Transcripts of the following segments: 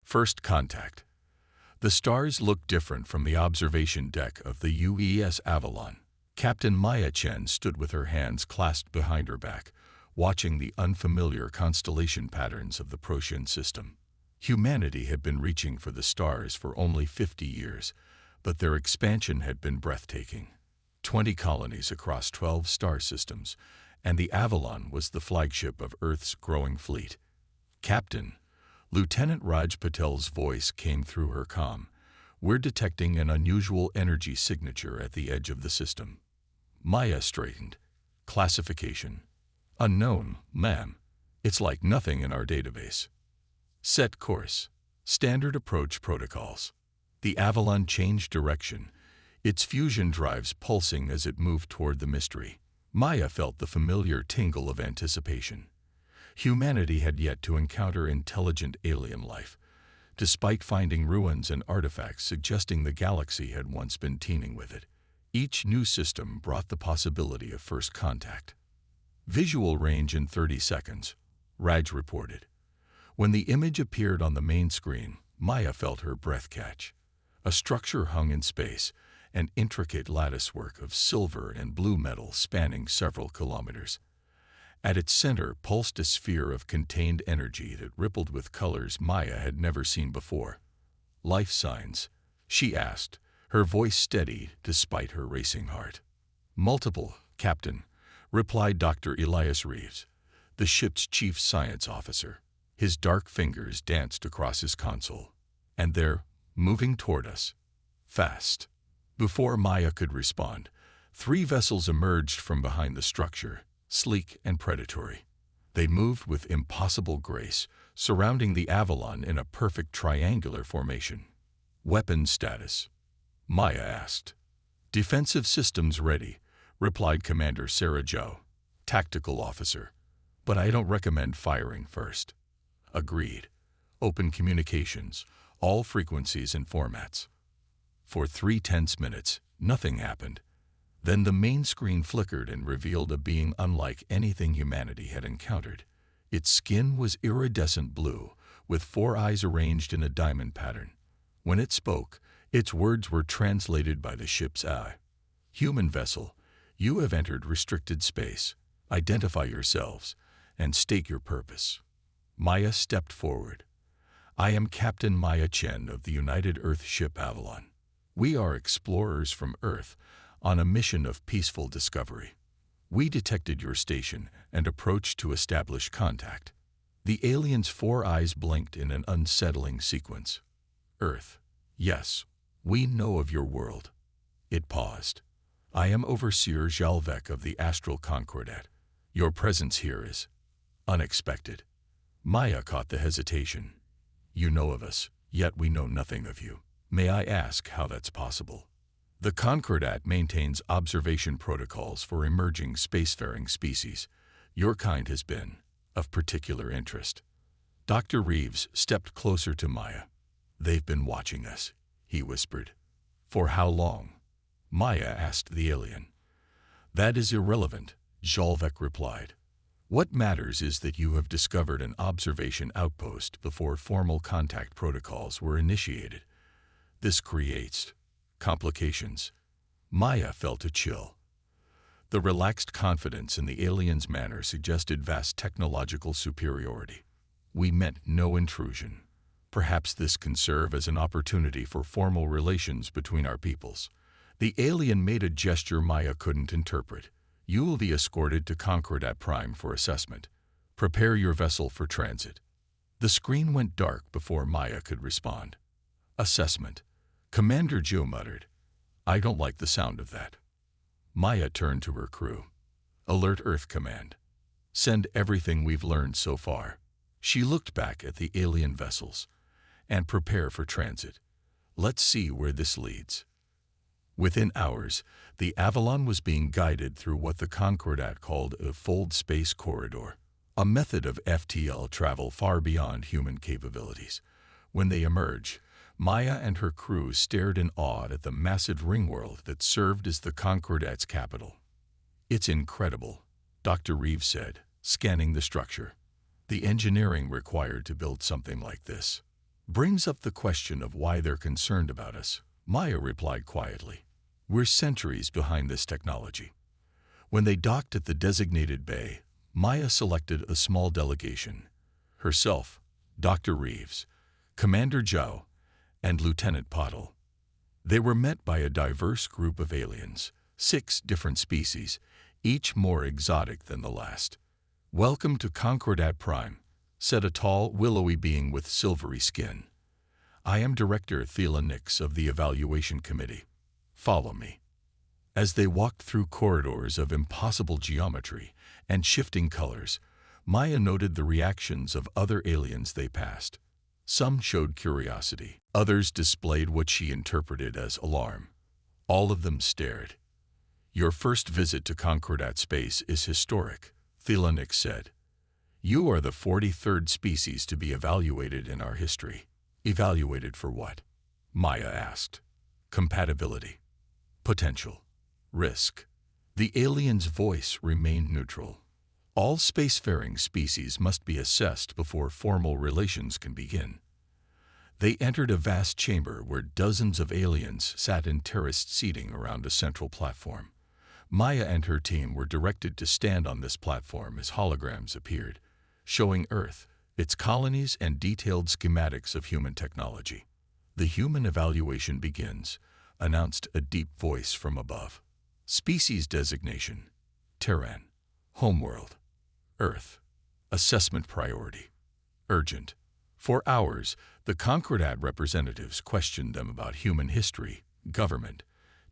First contact. The stars looked different from the observation deck of the UES Avalon. Captain Maya Chen stood with her hands clasped behind her back, watching the unfamiliar constellation patterns of the Procyon system. Humanity had been reaching for the stars for only 50 years, but their expansion had been breathtaking. 20 colonies across 12 star systems, and the Avalon was the flagship of Earth's growing fleet. Captain, Lieutenant Raj Patel's voice came through her comm. We're detecting an unusual energy signature at the edge of the system. Maya straightened. Classification. Unknown, ma'am. It's like nothing in our database. Set course. Standard approach protocols. The Avalon changed direction, its fusion drives pulsing as it moved toward the mystery. Maya felt the familiar tingle of anticipation. Humanity had yet to encounter intelligent alien life, despite finding ruins and artifacts suggesting the galaxy had once been teeming with it. Each new system brought the possibility of first contact. Visual range in 30 seconds, Raj reported. When the image appeared on the main screen, Maya felt her breath catch. A structure hung in space, an intricate latticework of silver and blue metal spanning several kilometers. At its center pulsed a sphere of contained energy that rippled with colors Maya had never seen before. Life signs, she asked, her voice steady despite her racing heart. Multiple, Captain, replied Dr. Elias Reeves, the ship's chief science officer. His dark fingers danced across his console. And they're moving toward us. Fast. Before Maya could respond, 3 vessels emerged from behind the structure, sleek and predatory. They moved with impossible grace, surrounding the Avalon in a perfect triangular formation. Weapons status? Maya asked. Defensive systems ready, replied Commander Sarah Jo, tactical officer. But I don't recommend firing first. Agreed. Open communications, all frequencies and formats. For 3 tense minutes, nothing happened. Then the main screen flickered and revealed a being unlike anything humanity had encountered. Its skin was iridescent blue, with 4 eyes arranged in a diamond pattern. When it spoke, its words were translated by the ship's eye. Human vessel, you have entered restricted space. Identify yourselves and state your purpose. Maya stepped forward. I am Captain Maya Chen of the United Earth ship Avalon. We are explorers from Earth on a mission of peaceful discovery. We detected your station and approached to establish contact. The alien's 4 eyes blinked in an unsettling sequence. Earth, yes, we know of your world. It paused. I am Overseer Jalvek of the Astral Concordat. Your presence here is unexpected. Maya caught the hesitation. You know of us, yet we know nothing of you. May I ask how that's possible? The Concordat maintains observation protocols for emerging spacefaring species. Your kind has been of particular interest. Dr. Reeves stepped closer to Maya. They've been watching us, he whispered. For how long? Maya asked the alien. That is irrelevant, Jalvek replied. What matters is that you have discovered an observation outpost before formal contact protocols were initiated. This creates complications. Maya felt a chill. The relaxed confidence in the alien's manner suggested vast technological superiority. We meant no intrusion. Perhaps this can serve as an opportunity for formal relations between our peoples. The alien made a gesture Maya couldn't interpret. You will be escorted to Concordat Prime for assessment. Prepare your vessel for transit. The screen went dark before Maya could respond. Assessment. Commander Jo muttered. I don't like the sound of that. Maya turned to her crew. Alert Earth Command. Send everything we've learned so far. She looked back at the alien vessels. And prepare for transit. Let's see where this leads. Within hours, the Avalon was being guided through what the Concordat called a fold space corridor, a method of FTL travel far beyond human capabilities. When they emerged, Maya and her crew stared in awe at the massive ringworld that served as the Concordat's capital. It's incredible, Dr. Reeves said, scanning the structure. The engineering required to build something like this. brings up the question of why they're concerned about us. Maya replied quietly, "We're centuries behind this technology." When they docked at the designated bay, Maya selected a small delegation: herself, Dr. Reeves, Commander Zhao, and Lieutenant Pottle. They were met by a diverse group of aliens, 6 different species, each more exotic than the last. "Welcome to Concordat Prime," said a tall, willowy being with silvery skin. "I am Director Thela Nix of the Evaluation Committee. Follow me." As they walked through corridors of impossible geometry and shifting colors, Maya noted the reactions of other aliens they passed. Some showed curiosity, others displayed what she interpreted as alarm. All of them stared. "Your first visit to Concordat space is historic," Thela Nix said. "You are the 43rd species to be evaluated in our history." "Evaluated for what?" Maya asked. "Compatibility. Potential. Risk." The alien's voice remained neutral. "All spacefaring species must be assessed before formal relations can begin." They entered a vast chamber where dozens of aliens sat in terraced seating around a central platform. Maya and her team were directed to stand on this platform as holograms appeared, showing Earth, its colonies, and detailed schematics of human technology. "The human evaluation begins," announced a deep voice from above. "Species designation: Terran. Homeworld: Earth. Assessment priority: urgent." For hours, the Concordat representatives questioned them about human history, government,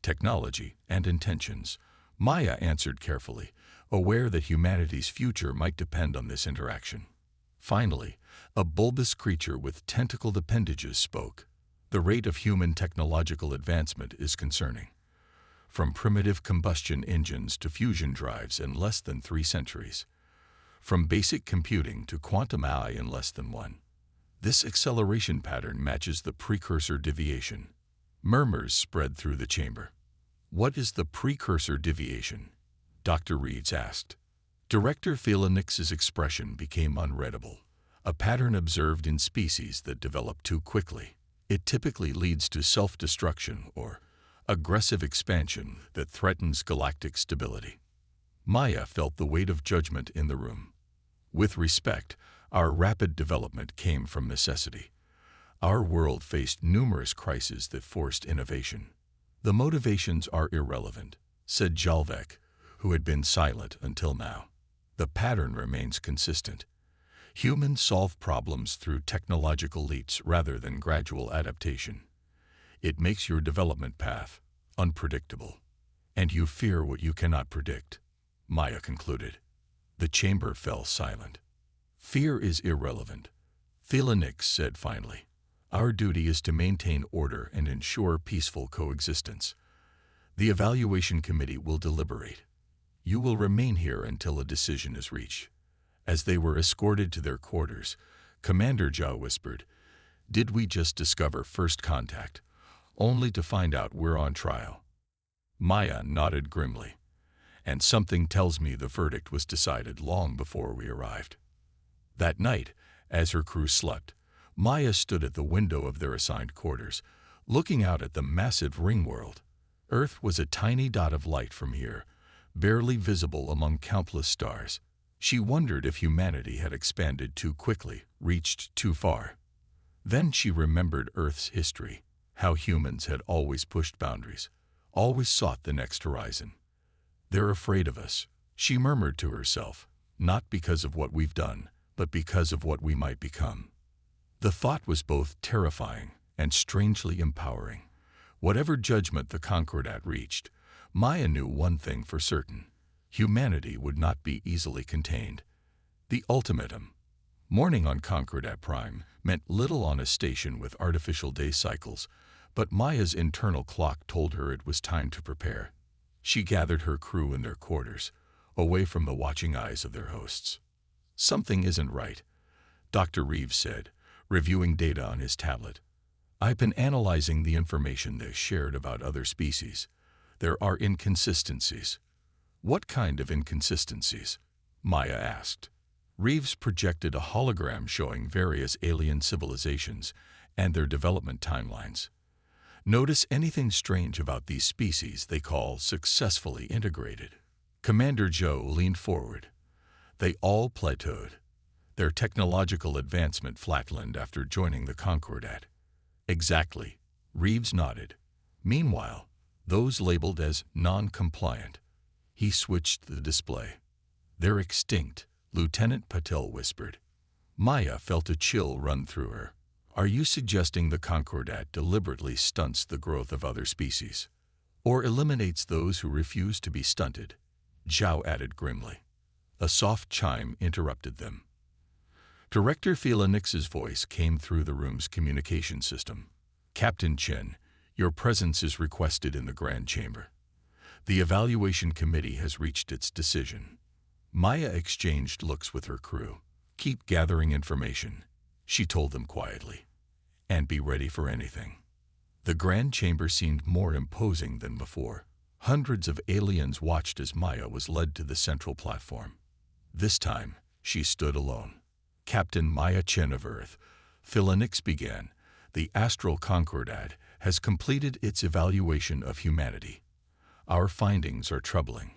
technology, and intentions. Maya answered carefully, aware that humanity's future might depend on this interaction. Finally, a bulbous creature with tentacled appendages spoke. "The rate of human technological advancement is concerning. From primitive combustion engines to fusion drives in less than 3 centuries. From basic computing to quantum AI in less than 1. This acceleration pattern matches the precursor deviation." Murmurs spread through the chamber. "What is the precursor deviation?" Dr. Reeves asked. Director Thela Nix's expression became unreadable. "A pattern observed in species that develop too quickly. It typically leads to self-destruction or aggressive expansion that threatens galactic stability." Maya felt the weight of judgment in the room. "With respect, our rapid development came from necessity. Our world faced numerous crises that forced innovation." "The motivations are irrelevant," said Jalvek, who had been silent until now. "The pattern remains consistent. Humans solve problems through technological leaps rather than gradual adaptation. It makes your development path unpredictable. And you fear what you cannot predict," Maya concluded. The chamber fell silent. "Fear is irrelevant," Thela Nix said finally. "Our duty is to maintain order and ensure peaceful coexistence. The evaluation committee will deliberate. You will remain here until a decision is reached." As they were escorted to their quarters, Commander Zhao whispered, "Did we just discover first contact, only to find out we're on trial?" Maya nodded grimly. "And something tells me the verdict was decided long before we arrived." That night, as her crew slept, Maya stood at the window of their assigned quarters, looking out at the massive ring world. Earth was a tiny dot of light from here, barely visible among countless stars. She wondered if humanity had expanded too quickly, reached too far. Then she remembered Earth's history, how humans had always pushed boundaries, always sought the next horizon. "They're afraid of us," she murmured to herself, "not because of what we've done, but because of what we might become." The thought was both terrifying and strangely empowering. Whatever judgment the Concordat reached, Maya knew one thing for certain: humanity would not be easily contained. The ultimatum. Morning on Concordat Prime meant little on a station with artificial day cycles, but Maya's internal clock told her it was time to prepare. She gathered her crew in their quarters, away from the watching eyes of their hosts. "Something isn't right," Dr. Reeves said, reviewing data on his tablet. "I've been analyzing the information they shared about other species. There are inconsistencies." "What kind of inconsistencies?" Maya asked. Reeves projected a hologram showing various alien civilizations and their development timelines. Notice anything strange about these species they call successfully integrated. Commander Joe leaned forward. They all plateaued. Their technological advancement flatlined after joining the Concordat. Exactly, Reeves nodded. Meanwhile, those labeled as non-compliant. He switched the display. They're extinct, Lieutenant Patel whispered. Maya felt a chill run through her. Are you suggesting the Concordat deliberately stunts the growth of other species? Or eliminates those who refuse to be stunted? Zhao added grimly. A soft chime interrupted them. Director Phelanix's voice came through the room's communication system. Captain Chen, your presence is requested in the Grand Chamber. The evaluation committee has reached its decision. Maya exchanged looks with her crew. Keep gathering information, she told them quietly. And be ready for anything. The Grand Chamber seemed more imposing than before. Hundreds of aliens watched as Maya was led to the central platform. This time, she stood alone. Captain Maya Chen of Earth, Phelanix began. The Astral Concordat has completed its evaluation of humanity. Our findings are troubling.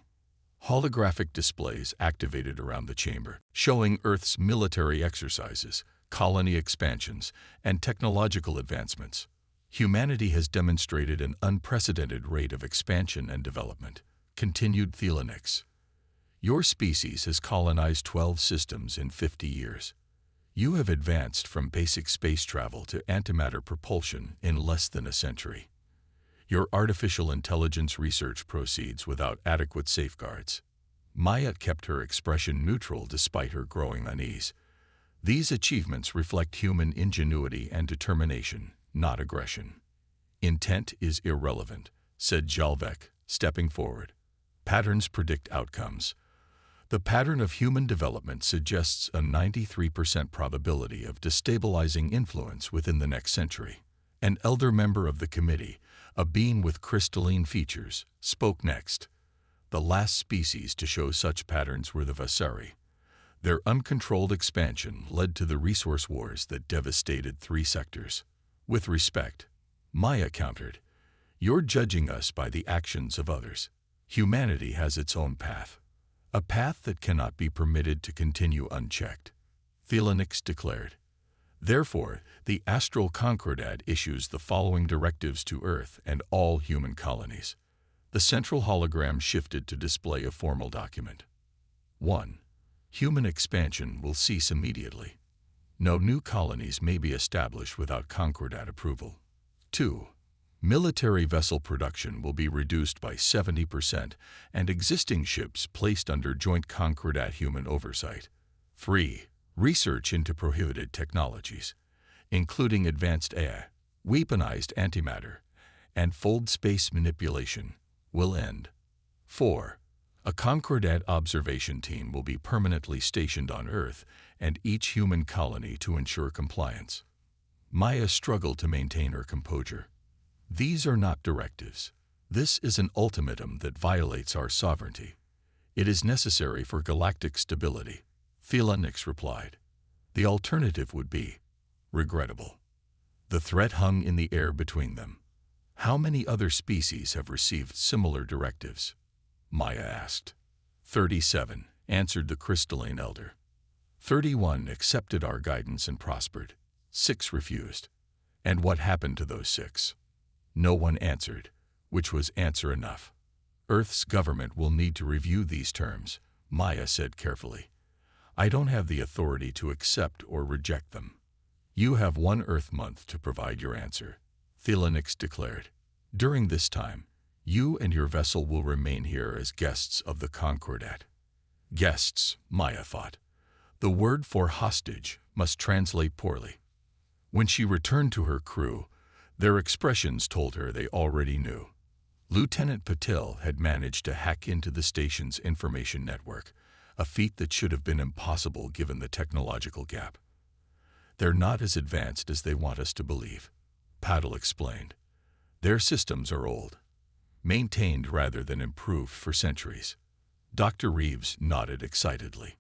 Holographic displays activated around the chamber, showing Earth's military exercises, colony expansions, and technological advancements. Humanity has demonstrated an unprecedented rate of expansion and development, continued Phelanix. Your species has colonized 12 systems in 50 years. You have advanced from basic space travel to antimatter propulsion in less than a century. Your artificial intelligence research proceeds without adequate safeguards. Maya kept her expression neutral despite her growing unease. These achievements reflect human ingenuity and determination, not aggression. Intent is irrelevant, said Jalvek, stepping forward. Patterns predict outcomes. The pattern of human development suggests a 93% probability of destabilizing influence within the next century. An elder member of the committee, a being with crystalline features, spoke next. The last species to show such patterns were the Vasari. Their uncontrolled expansion led to the resource wars that devastated 3 sectors. With respect, Maya countered, you're judging us by the actions of others. Humanity has its own path. A path that cannot be permitted to continue unchecked. Phelanix declared. Therefore, the Astral Concordat issues the following directives to Earth and all human colonies. The central hologram shifted to display a formal document. 1. Human expansion will cease immediately. No new colonies may be established without Concordat approval. 2. Military vessel production will be reduced by 70% and existing ships placed under joint Concordat human oversight. 3. Research into prohibited technologies, including advanced AI, weaponized antimatter, and fold space manipulation, will end. 4. A Concordat observation team will be permanently stationed on Earth and each human colony to ensure compliance. Maya struggled to maintain her composure. These are not directives. This is an ultimatum that violates our sovereignty. It is necessary for galactic stability, Phelanix replied. The alternative would be regrettable. The threat hung in the air between them. How many other species have received similar directives? Maya asked. 37, answered the crystalline elder. 31 accepted our guidance and prospered. 6 refused. And what happened to those 6? No one answered, which was answer enough. Earth's government will need to review these terms, Maya said carefully. I don't have the authority to accept or reject them. You have 1 Earth month to provide your answer, Phelanix declared. During this time, you and your vessel will remain here as guests of the Concordat. Guests, Maya thought. The word for hostage must translate poorly. When she returned to her crew, their expressions told her they already knew. Lieutenant Patel had managed to hack into the station's information network, a feat that should have been impossible given the technological gap. They're not as advanced as they want us to believe, Patel explained. Their systems are old, maintained rather than improved for centuries. Dr. Reeves nodded excitedly.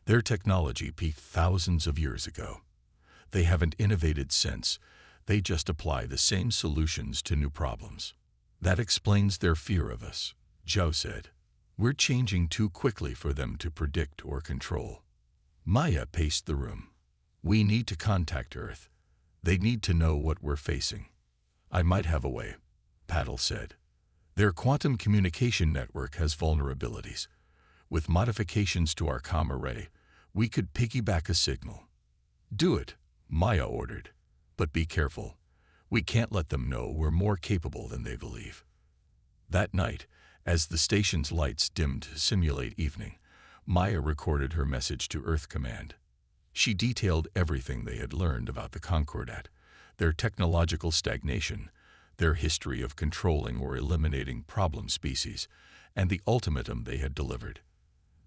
Their technology peaked thousands of years ago. They haven't innovated since. They just apply the same solutions to new problems. That explains their fear of us, Joe said. We're changing too quickly for them to predict or control. Maya paced the room. We need to contact Earth. They need to know what we're facing. I might have a way, Paddle said. Their quantum communication network has vulnerabilities. With modifications to our comm array, we could piggyback a signal. Do it, Maya ordered. But be careful. We can't let them know we're more capable than they believe. That night, as the station's lights dimmed to simulate evening, Maya recorded her message to Earth Command. She detailed everything they had learned about the Concordat, their technological stagnation, their history of controlling or eliminating problem species, and the ultimatum they had delivered.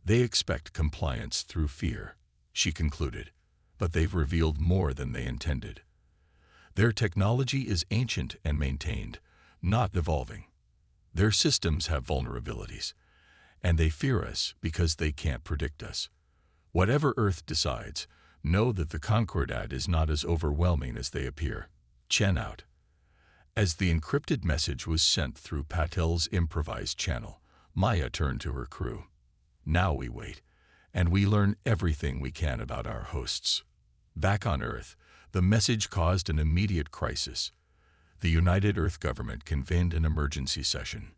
They expect compliance through fear, she concluded, but they've revealed more than they intended. Their technology is ancient and maintained, not evolving. Their systems have vulnerabilities, and they fear us because they can't predict us. Whatever Earth decides, know that the Concordat is not as overwhelming as they appear. Chen out. As the encrypted message was sent through Patel's improvised channel, Maya turned to her crew. Now we wait, and we learn everything we can about our hosts. Back on Earth, the message caused an immediate crisis. The United Earth government convened an emergency session.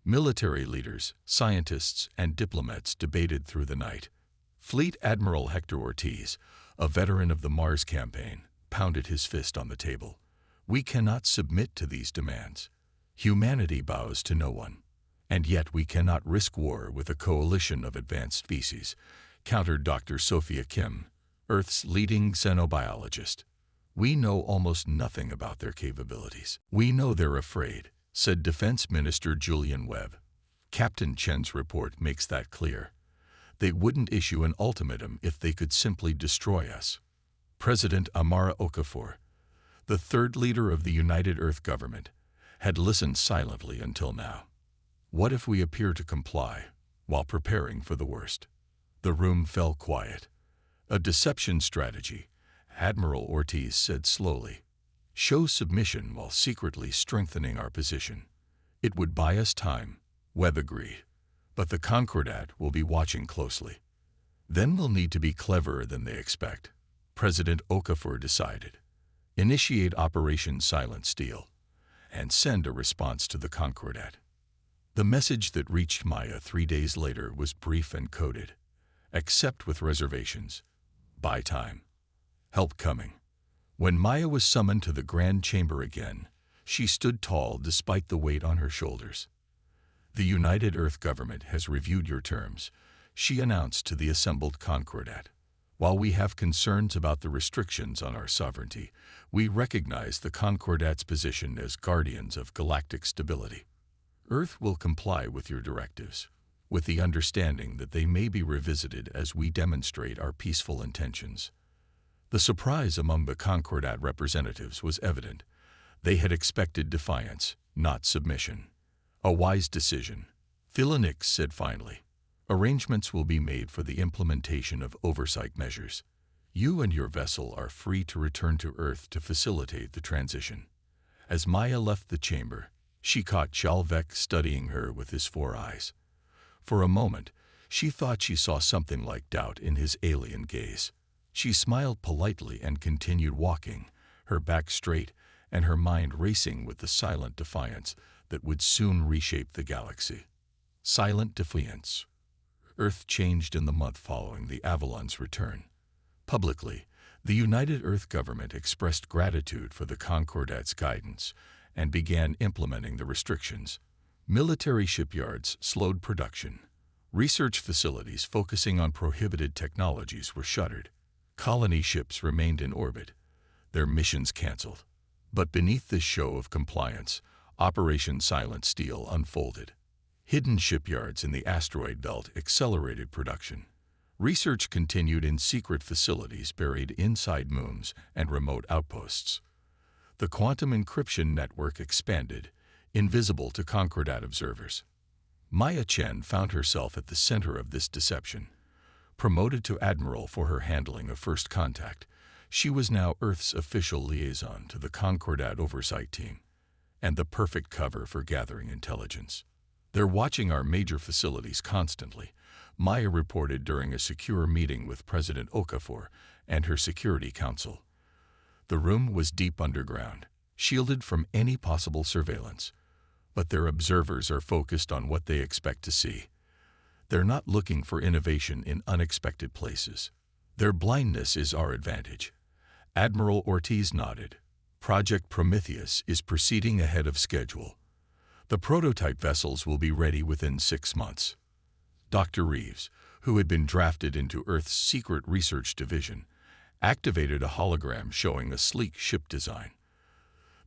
Military leaders, scientists, and diplomats debated through the night. Fleet Admiral Hector Ortiz, a veteran of the Mars campaign, pounded his fist on the table. We cannot submit to these demands. Humanity bows to no one. And yet we cannot risk war with a coalition of advanced species, countered Dr. Sophia Kim, Earth's leading xenobiologist. We know almost nothing about their capabilities. We know they're afraid, said Defense Minister Julian Webb. Captain Chen's report makes that clear. They wouldn't issue an ultimatum if they could simply destroy us. President Amara Okafor, the third leader of the United Earth government, had listened silently until now. What if we appear to comply while preparing for the worst? The room fell quiet. A deception strategy, Admiral Ortiz said slowly. Show submission while secretly strengthening our position. It would buy us time, Webb agreed. But the Concordat will be watching closely. Then we'll need to be cleverer than they expect, President Okafor decided. Initiate Operation Silent Steel and send a response to the Concordat. The message that reached Maya 3 days later was brief and coded. Accept with reservations. Buy time. Help coming. When Maya was summoned to the Grand Chamber again, she stood tall despite the weight on her shoulders. The United Earth government has reviewed your terms, she announced to the assembled Concordat. While we have concerns about the restrictions on our sovereignty, we recognize the Concordat's position as guardians of galactic stability. Earth will comply with your directives, with the understanding that they may be revisited as we demonstrate our peaceful intentions. The surprise among the Concordat representatives was evident. They had expected defiance, not submission. A wise decision, Philanix said finally. Arrangements will be made for the implementation of oversight measures. You and your vessel are free to return to Earth to facilitate the transition. As Maya left the chamber, she caught Chalvek studying her with his 4 eyes. For a moment, she thought she saw something like doubt in his alien gaze. She smiled politely and continued walking, her back straight and her mind racing with the silent defiance that would soon reshape the galaxy. Silent defiance. Earth changed in the month following the Avalon's return. Publicly, the United Earth government expressed gratitude for the Concordat's guidance and began implementing the restrictions. Military shipyards slowed production. Research facilities focusing on prohibited technologies were shuttered. Colony ships remained in orbit, their missions canceled. But beneath this show of compliance, Operation Silent Steel unfolded. Hidden shipyards in the asteroid belt accelerated production. Research continued in secret facilities buried inside moons and remote outposts. The quantum encryption network expanded, invisible to Concordat observers. Maya Chen found herself at the center of this deception. Promoted to admiral for her handling of first contact, She was now Earth's official liaison to the Concordat oversight team, and the perfect cover for gathering intelligence. They're watching our major facilities constantly, Maya reported during a secure meeting with President Okafor and her Security Council. The room was deep underground, shielded from any possible surveillance, but their observers are focused on what they expect to see. They're not looking for innovation in unexpected places. Their blindness is our advantage. Admiral Ortiz nodded. Project Prometheus is proceeding ahead of schedule. The prototype vessels will be ready within 6 months. Dr. Reeves, who had been drafted into Earth's secret research division, activated a hologram showing a sleek ship design.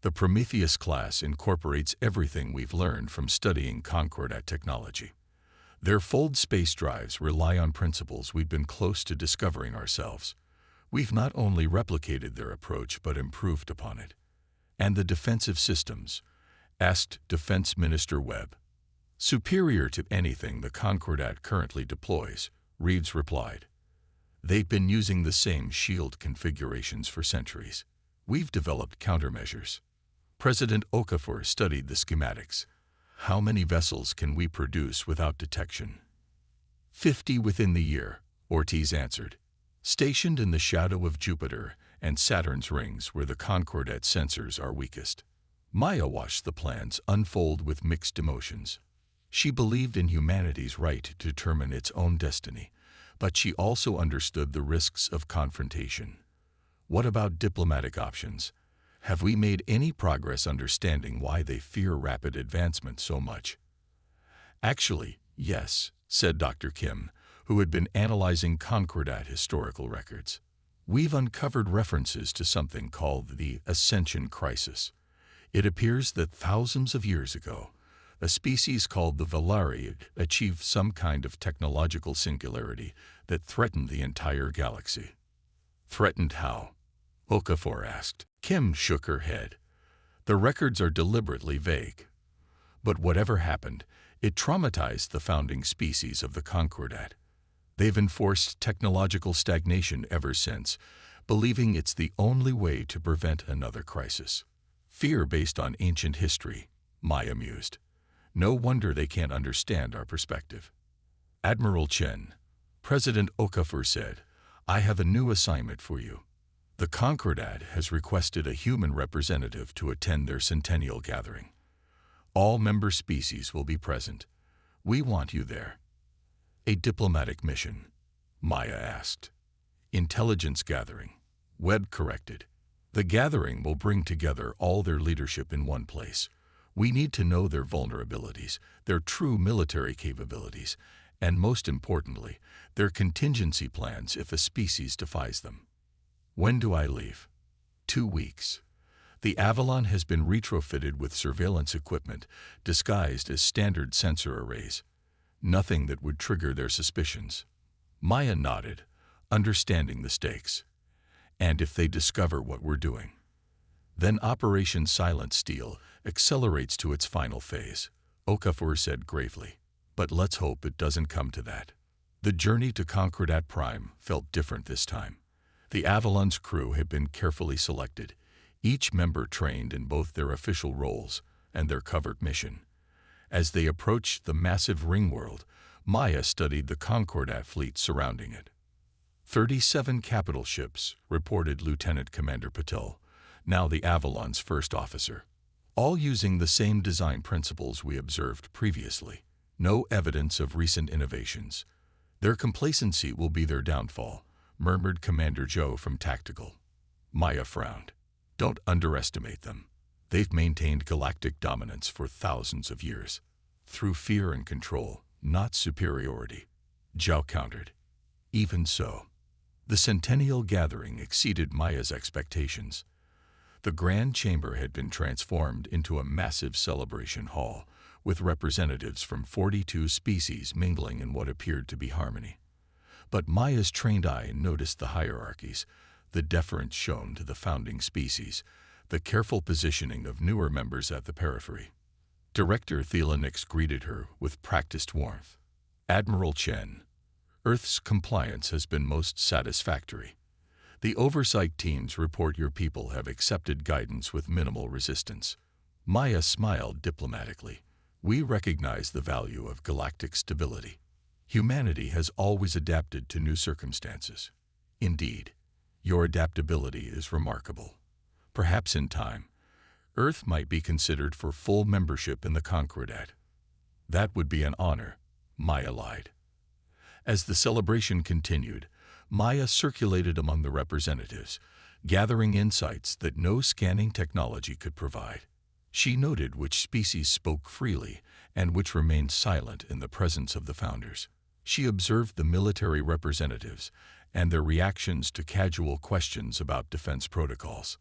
The Prometheus class incorporates everything we've learned from studying Concordat technology. Their fold space drives rely on principles we've been close to discovering ourselves. We've not only replicated their approach but improved upon it. And the defensive systems? Asked Defense Minister Webb. Superior to anything the Concordat currently deploys, Reeves replied. They've been using the same shield configurations for centuries. We've developed countermeasures. President Okafor studied the schematics. How many vessels can we produce without detection? 50 within the year, Ortiz answered. Stationed in the shadow of Jupiter and Saturn's rings where the Concordat sensors are weakest. Maya watched the plans unfold with mixed emotions. She believed in humanity's right to determine its own destiny, but she also understood the risks of confrontation. What about diplomatic options? Have we made any progress understanding why they fear rapid advancement so much? Actually, yes, said Dr. Kim, who had been analyzing Concordat historical records. We've uncovered references to something called the Ascension Crisis. It appears that thousands of years ago, a species called the Valari achieved some kind of technological singularity that threatened the entire galaxy. Threatened how? Okafor asked. Kim shook her head. The records are deliberately vague. But whatever happened, it traumatized the founding species of the Concordat. They've enforced technological stagnation ever since, believing it's the only way to prevent another crisis. Fear based on ancient history, Maya mused. No wonder they can't understand our perspective. Admiral Chen, President Okafor said, I have a new assignment for you. The Concordat has requested a human representative to attend their centennial gathering. All member species will be present. We want you there. A diplomatic mission, Maya asked. Intelligence gathering, Webb corrected. The gathering will bring together all their leadership in one place. We need to know their vulnerabilities, their true military capabilities, and most importantly, their contingency plans if a species defies them. When do I leave? 2 weeks. The Avalon has been retrofitted with surveillance equipment disguised as standard sensor arrays. Nothing that would trigger their suspicions. Maya nodded, understanding the stakes. And if they discover what we're doing? Then Operation Silent Steel accelerates to its final phase, Okafor said gravely. But let's hope it doesn't come to that. The journey to Concordat Prime felt different this time. The Avalon's crew had been carefully selected, each member trained in both their official roles and their covert mission. As they approached the massive ring world, Maya studied the Concordat fleet surrounding it. 37 capital ships, reported Lieutenant Commander Patel, now the Avalon's first officer. All using the same design principles we observed previously. No evidence of recent innovations. Their complacency will be their downfall, murmured Commander Joe from Tactical. Maya frowned. Don't underestimate them. They've maintained galactic dominance for thousands of years. Through fear and control, not superiority. Zhao countered. Even so, the Centennial Gathering exceeded Maya's expectations. The Grand Chamber had been transformed into a massive celebration hall, with representatives from 42 species mingling in what appeared to be harmony. But Maya's trained eye noticed the hierarchies, the deference shown to the founding species, the careful positioning of newer members at the periphery. Director Thelanix greeted her with practiced warmth. Admiral Chen, Earth's compliance has been most satisfactory. The oversight teams report your people have accepted guidance with minimal resistance. Maya smiled diplomatically. We recognize the value of galactic stability. Humanity has always adapted to new circumstances. Indeed, your adaptability is remarkable. Perhaps in time, Earth might be considered for full membership in the Concordat. That would be an honor, Maya lied. As the celebration continued, Maya circulated among the representatives, gathering insights that no scanning technology could provide. She noted which species spoke freely and which remained silent in the presence of the founders. She observed the military representatives and their reactions to casual questions about defense protocols.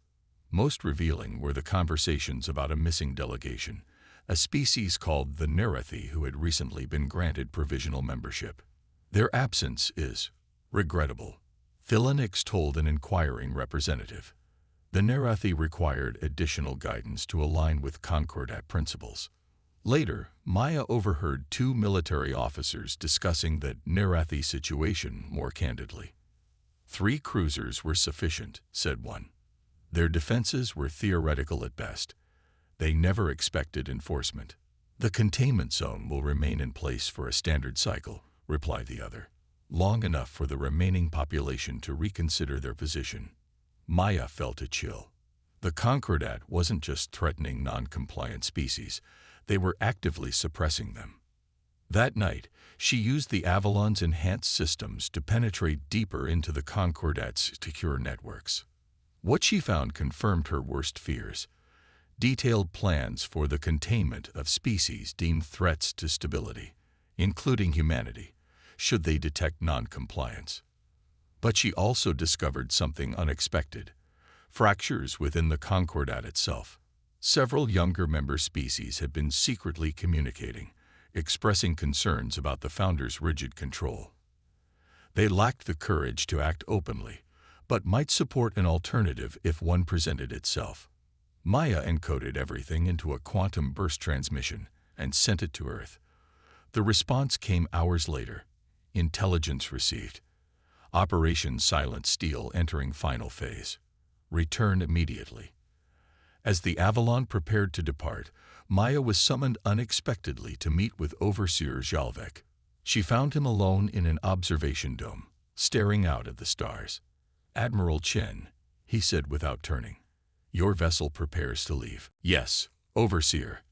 Most revealing were the conversations about a missing delegation, a species called the Nerathi who had recently been granted provisional membership. Their absence is regrettable, Philanix told an inquiring representative. The Nerathi required additional guidance to align with Concordat principles. Later, Maya overheard two military officers discussing the Nerathi situation more candidly. 3 cruisers were sufficient, said one. Their defenses were theoretical at best. They never expected enforcement. The containment zone will remain in place for a standard cycle, replied the other, long enough for the remaining population to reconsider their position. Maya felt a chill. The Concordat wasn't just threatening non-compliant species, they were actively suppressing them. That night, she used the Avalon's enhanced systems to penetrate deeper into the Concordat's secure networks. What she found confirmed her worst fears: detailed plans for the containment of species deemed threats to stability, including humanity, should they detect non-compliance. But she also discovered something unexpected: fractures within the Concordat itself. Several younger member species had been secretly communicating, expressing concerns about the founders' rigid control. They lacked the courage to act openly, but might support an alternative if one presented itself. Maya encoded everything into a quantum burst transmission and sent it to Earth. The response came hours later. Intelligence received. Operation Silent Steel entering final phase. Return immediately. As the Avalon prepared to depart, Maya was summoned unexpectedly to meet with Overseer Jalvek. She found him alone in an observation dome, staring out at the stars. "Admiral Chen," he said without turning, "your vessel prepares to leave." "Yes, Overseer.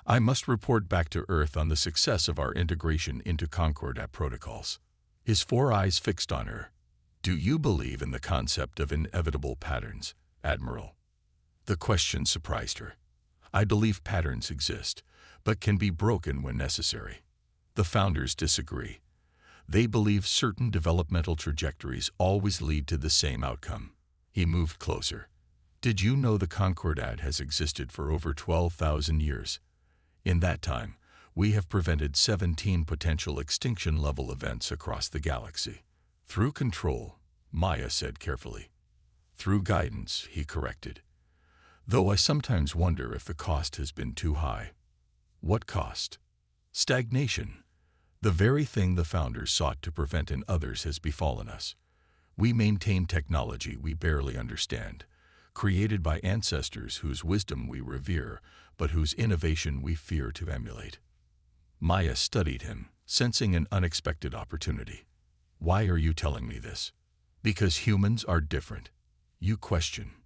I must report back to Earth on the success of our integration into Concordat protocols." His 4 eyes fixed on her. "Do you believe in the concept of inevitable patterns, Admiral?" The question surprised her. "I believe patterns exist, but can be broken when necessary." The founders disagree. They believe certain developmental trajectories always lead to the same outcome. He moved closer. "Did you know the Concordat has existed for over 12,000 years? In that time, we have prevented 17 potential extinction-level events across the galaxy. Through control," Maya said carefully. "Through guidance," he corrected. "Though I sometimes wonder if the cost has been too high." "What cost?" "Stagnation. The very thing the founders sought to prevent in others has befallen us. We maintain technology we barely understand, created by ancestors whose wisdom we revere, but whose innovation we fear to emulate." Maya studied him, sensing an unexpected opportunity. "Why are you telling me this?" "Because humans are different. You question.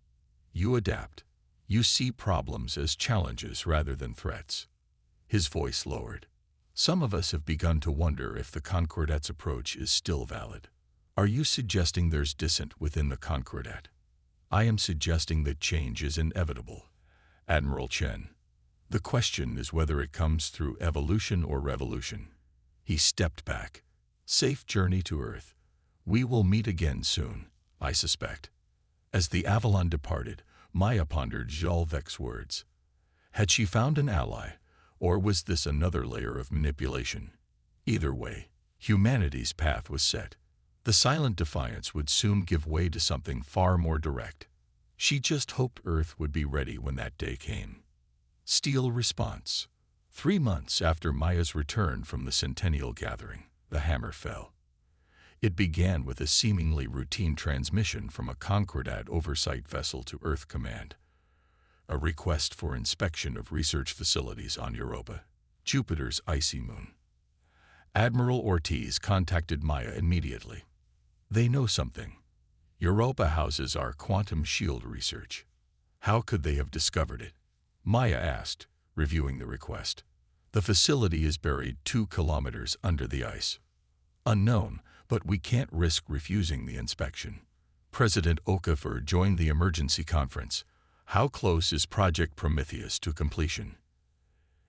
You adapt. You see problems as challenges rather than threats." His voice lowered. "Some of us have begun to wonder if the Concordat's approach is still valid." "Are you suggesting there's dissent within the Concordat?" "I am suggesting that change is inevitable, Admiral Chen. The question is whether it comes through evolution or revolution." He stepped back. "Safe journey to Earth. We will meet again soon, I suspect." As the Avalon departed, Maya pondered Jalvek's words. Had she found an ally, or was this another layer of manipulation? Either way, humanity's path was set. The silent defiance would soon give way to something far more direct. She just hoped Earth would be ready when that day came. Steel response. 3 months after Maya's return from the Centennial Gathering, the hammer fell. It began with a seemingly routine transmission from a Concordat oversight vessel to Earth Command, a request for inspection of research facilities on Europa, Jupiter's icy moon. Admiral Ortiz contacted Maya immediately. They know something. Europa houses our quantum shield research. How could they have discovered it? Maya asked, reviewing the request. The facility is buried 2 kilometers under the ice. Unknown, but we can't risk refusing the inspection. President Okafor joined the emergency conference. How close is Project Prometheus to completion?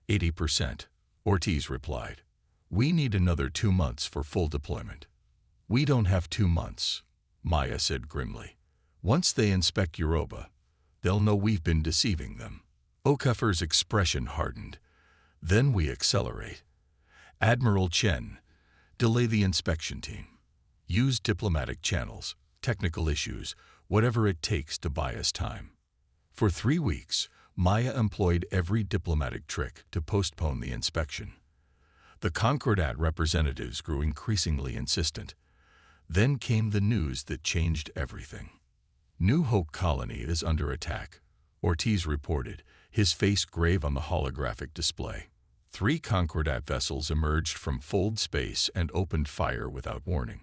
80%, Ortiz replied. We need another 2 months for full deployment. We don't have 2 months, Maya said grimly. Once they inspect Europa, they'll know we've been deceiving them. Okafor's expression hardened. Then we accelerate. Admiral Chen, delay the inspection team. Use diplomatic channels, technical issues, whatever it takes to buy us time. For 3 weeks, Maya employed every diplomatic trick to postpone the inspection. The Concordat representatives grew increasingly insistent. Then came the news that changed everything. New Hope Colony is under attack, Ortiz reported, his face grave on the holographic display. 3 Concordat vessels emerged from fold space and opened fire without warning.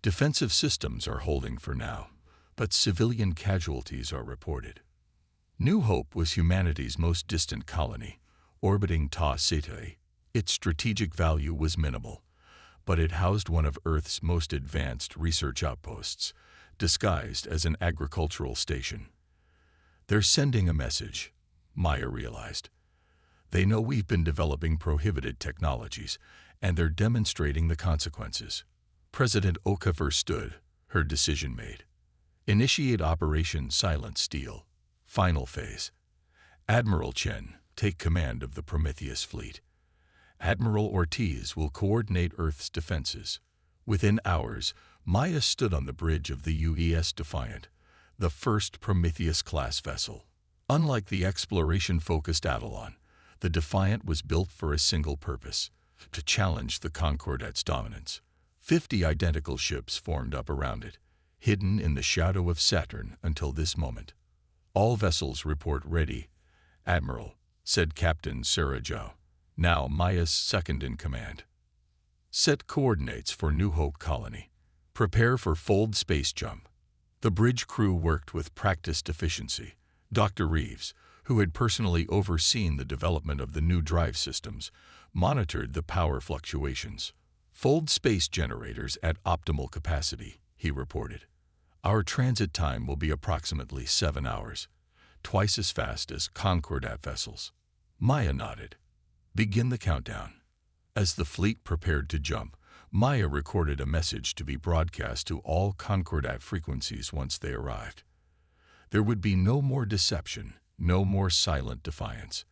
Defensive systems are holding for now, but civilian casualties are reported. New Hope was humanity's most distant colony, orbiting Ta Ceti. Its strategic value was minimal, but it housed one of Earth's most advanced research outposts, disguised as an agricultural station. They're sending a message, Maya realized. They know we've been developing prohibited technologies, and they're demonstrating the consequences. President Okafor stood, her decision made. Initiate Operation Silent Steel. Final phase. Admiral Chen, take command of the Prometheus fleet. Admiral Ortiz will coordinate Earth's defenses. Within hours, Maya stood on the bridge of the UES Defiant, the first Prometheus-class vessel. Unlike the exploration-focused Adelon, the Defiant was built for a single purpose: to challenge the Concordat's dominance. 50 identical ships formed up around it, hidden in the shadow of Saturn until this moment. All vessels report ready, Admiral, said Captain Sarajao, now Maya's second-in-command. Set coordinates for New Hope Colony. Prepare for fold space jump. The bridge crew worked with practiced efficiency. Dr. Reeves, who had personally overseen the development of the new drive systems, monitored the power fluctuations. Fold space generators at optimal capacity, he reported. Our transit time will be approximately 7 hours, twice as fast as Concordat vessels. Maya nodded. Begin the countdown. As the fleet prepared to jump, Maya recorded a message to be broadcast to all Concordat frequencies once they arrived. There would be no more deception, no more silent defiance.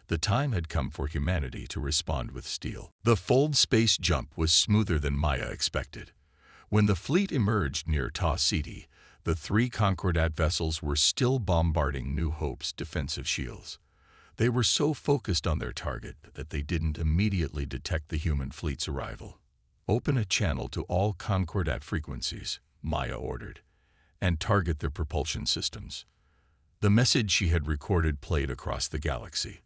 The time had come for humanity to respond with steel. The fold space jump was smoother than Maya expected. When the fleet emerged near Ta Ceti, the 3 Concordat vessels were still bombarding New Hope's defensive shields. They were so focused on their target that they didn't immediately detect the human fleet's arrival. Open a channel to all Concordat frequencies, Maya ordered, and target their propulsion systems. The message she had recorded played across the galaxy.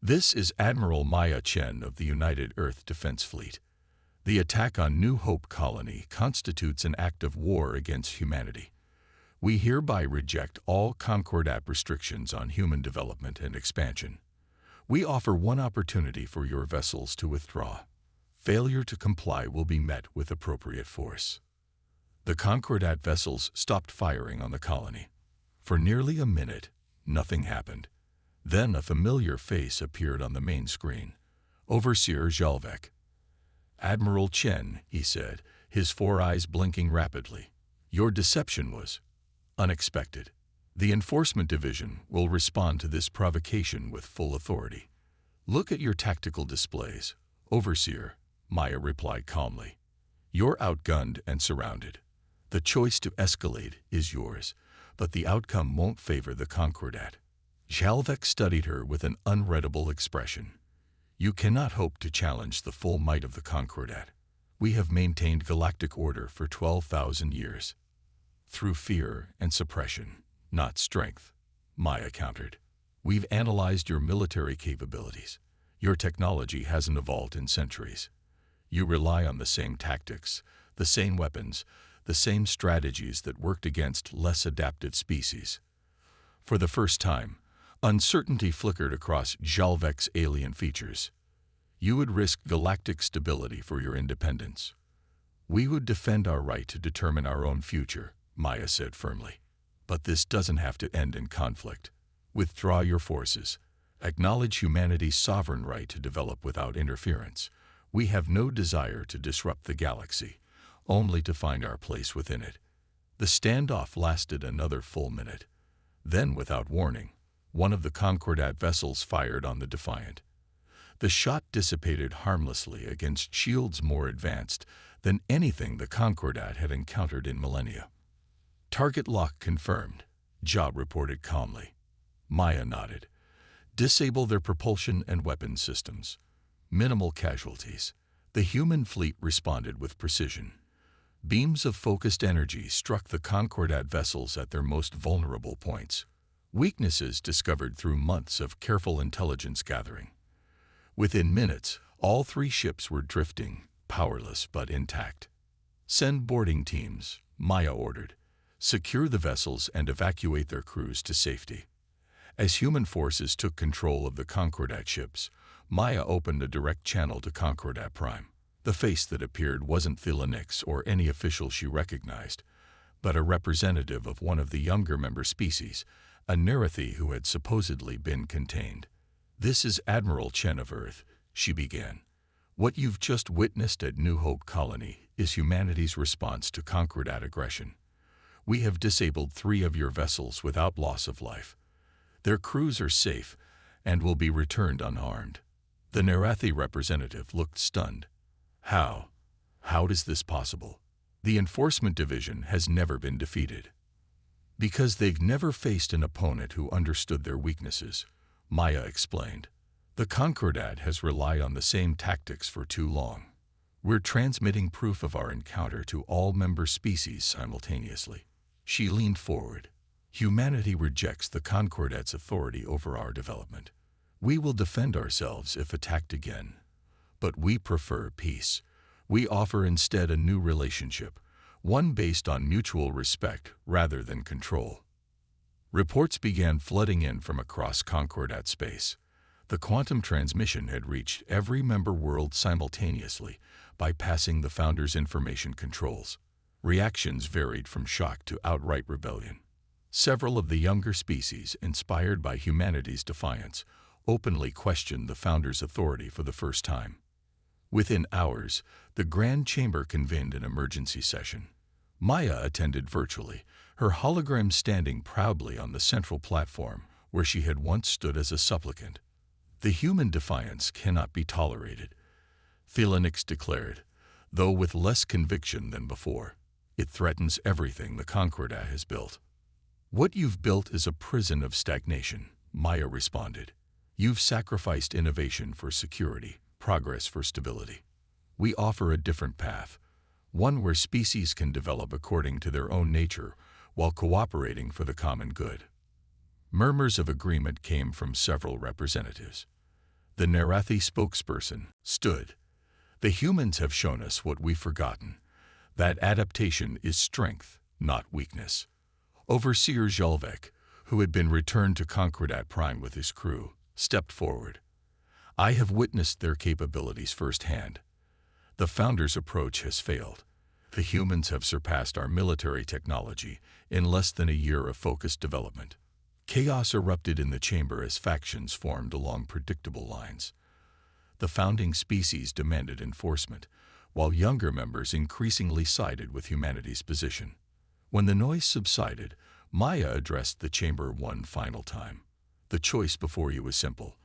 This is Admiral Maya Chen of the United Earth Defense Fleet. The attack on New Hope Colony constitutes an act of war against humanity. We hereby reject all Concordat restrictions on human development and expansion. We offer one opportunity for your vessels to withdraw. Failure to comply will be met with appropriate force. The Concordat vessels stopped firing on the colony. For nearly a minute, nothing happened. Then a familiar face appeared on the main screen. Overseer Jalvek. Admiral Chen, he said, his 4 eyes blinking rapidly. Your deception was unexpected. The Enforcement Division will respond to this provocation with full authority. Look at your tactical displays, Overseer, Maya replied calmly. You're outgunned and surrounded. The choice to escalate is yours, but the outcome won't favor the Concordat. Jalvek studied her with an unreadable expression. You cannot hope to challenge the full might of the Concordat. We have maintained galactic order for 12,000 years. Through fear and suppression, not strength, Maya countered. We've analyzed your military capabilities. Your technology hasn't evolved in centuries. You rely on the same tactics, the same weapons, the same strategies that worked against less adaptive species. For the first time, uncertainty flickered across Jalvek's alien features. You would risk galactic stability for your independence. We would defend our right to determine our own future, Maya said firmly. But this doesn't have to end in conflict. Withdraw your forces. Acknowledge humanity's sovereign right to develop without interference. We have no desire to disrupt the galaxy, only to find our place within it. The standoff lasted another full minute. Then, without warning, one of the Concordat vessels fired on the Defiant. The shot dissipated harmlessly against shields more advanced than anything the Concordat had encountered in millennia. Target lock confirmed, Job reported calmly. Maya nodded. Disable their propulsion and weapons systems. Minimal casualties. The human fleet responded with precision. Beams of focused energy struck the Concordat vessels at their most vulnerable points. Weaknesses discovered through months of careful intelligence gathering. Within minutes, all three ships were drifting, powerless but intact. Send boarding teams, Maya ordered. Secure the vessels and evacuate their crews to safety. As human forces took control of the Concordat ships, Maya opened a direct channel to Concordat Prime. The face that appeared wasn't Thelonix or any official she recognized, but a representative of one of the younger member species, a Nerethi who had supposedly been contained. "This is Admiral Chen of Earth," she began. "What you've just witnessed at New Hope Colony is humanity's response to Concordat aggression. We have disabled 3 of your vessels without loss of life. Their crews are safe and will be returned unharmed." The Nerethi representative looked stunned. How is this possible? The Enforcement Division has never been defeated. Because they've never faced an opponent who understood their weaknesses, Maya explained. The Concordat has relied on the same tactics for too long. We're transmitting proof of our encounter to all member species simultaneously. She leaned forward. Humanity rejects the Concordat's authority over our development. We will defend ourselves if attacked again. But we prefer peace. We offer instead a new relationship, one based on mutual respect rather than control. Reports began flooding in from across Concordat space. The quantum transmission had reached every member world simultaneously, bypassing the Founder's information controls. Reactions varied from shock to outright rebellion. Several of the younger species, inspired by humanity's defiance, openly questioned the Founder's authority for the first time. Within hours, the Grand Chamber convened an emergency session. Maya attended virtually, her hologram standing proudly on the central platform where she had once stood as a supplicant. "The human defiance cannot be tolerated," Thelonix declared, though with less conviction than before. "It threatens everything the Concordat has built." "What you've built is a prison of stagnation," Maya responded. "You've sacrificed innovation for security, progress for stability. We offer a different path, one where species can develop according to their own nature while cooperating for the common good." Murmurs of agreement came from several representatives. The Nerethi spokesperson stood. "The humans have shown us what we've forgotten, that adaptation is strength, not weakness." Overseer Jalvek, who had been returned to Concordat Prime with his crew, stepped forward. "I have witnessed their capabilities firsthand. The Founder's approach has failed. The humans have surpassed our military technology in less than a year of focused development." Chaos erupted in the chamber as factions formed along predictable lines. The founding species demanded enforcement, while younger members increasingly sided with humanity's position. When the noise subsided, Maya addressed the chamber one final time. "The choice before you is simple.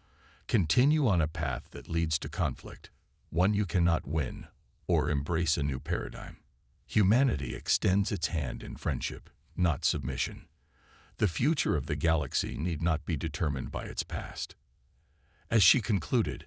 Continue on a path that leads to conflict, one you cannot win, or embrace a new paradigm. Humanity extends its hand in friendship, not submission. The future of the galaxy need not be determined by its past." As she concluded,